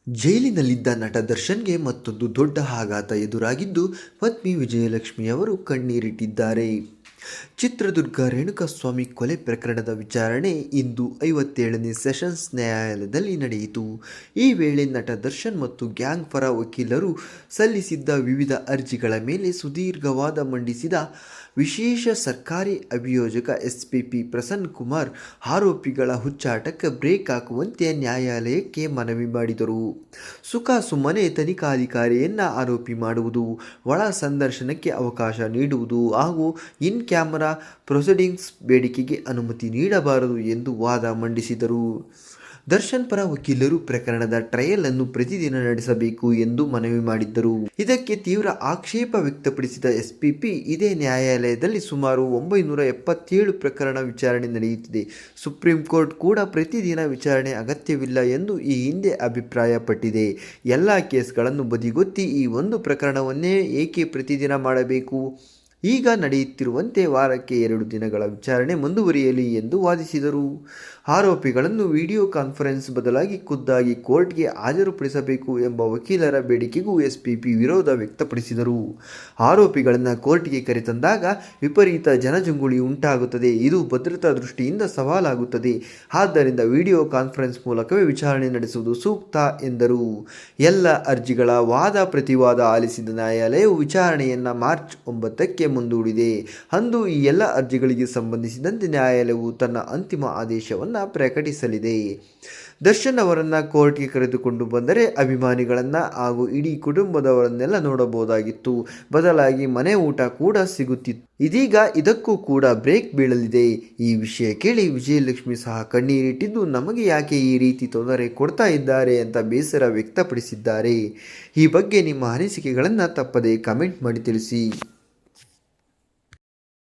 ಜೈಲಿನಲ್ಲಿದ್ದ ನಟ ದರ್ಶನ್ಗೆ ಮತ್ತೊಂದು ದೊಡ್ಡ ಆಘಾತ ಎದುರಾಗಿದ್ದು, ಪತ್ನಿ ವಿಜಯಲಕ್ಷ್ಮಿ ಅವರು ಕಣ್ಣೀರಿಟ್ಟಿದ್ದಾರೆ. ಚಿತ್ರದುರ್ಗ ರೇಣುಕಾಸ್ವಾಮಿ ಕೊಲೆ ಪ್ರಕರಣದ ವಿಚಾರಣೆ ಇಂದು 57ನೇ ಸೆಷನ್ಸ್ ನ್ಯಾಯಾಲಯದಲ್ಲಿ ನಡೆಯಿತು. ಈ ವೇಳೆ ನಟ ದರ್ಶನ್ ಮತ್ತು ಗ್ಯಾಂಗ್ ಪರ ವಕೀಲರು ಸಲ್ಲಿಸಿದ್ದ ವಿವಿಧ ಅರ್ಜಿಗಳ ಮೇಲೆ ಸುದೀರ್ಘವಾದ ಮಂಡಿಸಿದ ವಿಶೇಷ ಸರ್ಕಾರಿ ಅಭಿಯೋಜಕ ಎಸ್ಪಿಪಿ ಪ್ರಸನ್ನ ಕುಮಾರ್ ಆರೋಪಿಗಳ ಹುಚ್ಚಾಟಕ್ಕೆ ಬ್ರೇಕ್ ಹಾಕುವಂತೆ ನ್ಯಾಯಾಲಯಕ್ಕೆ ಮನವಿ ಮಾಡಿದರು. ಸುಮ್ಮನೆ ತನಿಖಾಧಿಕಾರಿಯನ್ನ ಆರೋಪಿ ಮಾಡುವುದು, ಒಳ ಸಂದರ್ಶನಕ್ಕೆ ಅವಕಾಶ ನೀಡುವುದು ಹಾಗೂ ಇನ್ ಕ್ಯಾಮರಾ ಪ್ರೊಸೀಡಿಂಗ್ಸ್ ಬೇಡಿಕೆಗೆ ಅನುಮತಿ ನೀಡಬಾರದು ಎಂದು ವಾದ ಮಂಡಿಸಿದರು. ದರ್ಶನ್ ಪರ ವಕೀಲರು ಪ್ರಕರಣದ ಟ್ರಯಲ್ ಅನ್ನು ಪ್ರತಿದಿನ ನಡೆಸಬೇಕು ಎಂದು ಮನವಿ ಮಾಡಿದ್ದರು. ಇದಕ್ಕೆ ತೀವ್ರ ಆಕ್ಷೇಪ ವ್ಯಕ್ತಪಡಿಸಿದ ಎಸ್ಪಿಪಿ, ಇದೇ ನ್ಯಾಯಾಲಯದಲ್ಲಿ ಸುಮಾರು 977 ಪ್ರಕರಣ ವಿಚಾರಣೆ ನಡೆಯುತ್ತಿದೆ. ಸುಪ್ರೀಂ ಕೋರ್ಟ್ ಕೂಡ ಪ್ರತಿದಿನ ವಿಚಾರಣೆ ಅಗತ್ಯವಿಲ್ಲ ಎಂದು ಈ ಹಿಂದೆ ಅಭಿಪ್ರಾಯಪಟ್ಟಿದೆ. ಎಲ್ಲ ಕೇಸ್ಗಳನ್ನು ಬದಿಗೊತ್ತಿ ಈ ಒಂದು ಪ್ರಕರಣವನ್ನೇ ಏಕೆ ಪ್ರತಿದಿನ ಮಾಡಬೇಕು? ಈಗ ನಡೆಯುತ್ತಿರುವಂತೆ ವಾರಕ್ಕೆ 2 ದಿನಗಳ ವಿಚಾರಣೆ ಮುಂದುವರಿಯಲಿ ಎಂದು ವಾದಿಸಿದರು. ಆರೋಪಿಗಳನ್ನು ವಿಡಿಯೋ ಕಾನ್ಫರೆನ್ಸ್ ಬದಲಾಗಿ ಖುದ್ದಾಗಿ ಕೋರ್ಟ್ಗೆ ಹಾಜರುಪಡಿಸಬೇಕು ಎಂಬ ವಕೀಲರ ಬೇಡಿಕೆಗೂ ಎಸ್ಪಿಪಿ ವಿರೋಧ ವ್ಯಕ್ತಪಡಿಸಿದರು. ಆರೋಪಿಗಳನ್ನು ಕೋರ್ಟ್ಗೆ ಕರೆತಂದಾಗ ವಿಪರೀತ ಜನಜಂಗುಳಿ ಉಂಟಾಗುತ್ತದೆ. ಇದು ಭದ್ರತಾ ದೃಷ್ಟಿಯಿಂದ ಸವಾಲಾಗುತ್ತದೆ. ಆದ್ದರಿಂದ ವಿಡಿಯೋ ಕಾನ್ಫರೆನ್ಸ್ ಮೂಲಕವೇ ವಿಚಾರಣೆ ನಡೆಸುವುದು ಸೂಕ್ತ ಎಂದರು. ಎಲ್ಲ ಅರ್ಜಿಗಳ ವಾದ ಪ್ರತಿವಾದ ಆಲಿಸಿದ ನ್ಯಾಯಾಲಯವು ವಿಚಾರಣೆಯನ್ನು ಮಾರ್ಚ್ 9ಕ್ಕೆ ಮುಂದೂಡಿದೆ. ಅಂದು ಈ ಎಲ್ಲ ಅರ್ಜಿಗಳಿಗೆ ಸಂಬಂಧಿಸಿದಂತೆ ನ್ಯಾಯಾಲಯವು ತನ್ನ ಅಂತಿಮ ಆದೇಶವನ್ನು ಪ್ರಕಟಿಸಲಿದೆ. ದರ್ಶನ್ ಅವರನ್ನ ಕೋರ್ಟ್ಗೆ ಕರೆದುಕೊಂಡು ಬಂದರೆ ಅಭಿಮಾನಿಗಳನ್ನ ಹಾಗೂ ಇಡೀ ಕುಟುಂಬದವರನ್ನೆಲ್ಲ ನೋಡಬಹುದಾಗಿತ್ತು. ಬದಲಾಗಿ ಮನೆ ಊಟ ಕೂಡ ಸಿಗುತ್ತಿತ್ತು. ಇದೀಗ ಇದಕ್ಕೂ ಕೂಡ ಬ್ರೇಕ್ ಬೀಳಲಿದೆ. ಈ ವಿಷಯ ಕೇಳಿ ವಿಜಯಲಕ್ಷ್ಮಿ ಸಹ ಕಣ್ಣೀರಿಟ್ಟಿದ್ದು, ನಮಗೆ ಯಾಕೆ ಈ ರೀತಿ ತೊಂದರೆ ಕೊಡ್ತಾ ಇದ್ದಾರೆ ಅಂತ ಬೇಸರ ವ್ಯಕ್ತಪಡಿಸಿದ್ದಾರೆ. ಈ ಬಗ್ಗೆ ನಿಮ್ಮ ಅನಿಸಿಕೆಗಳನ್ನು ತಪ್ಪದೇ ಕಮೆಂಟ್ ಮಾಡಿ ತಿಳಿಸಿ.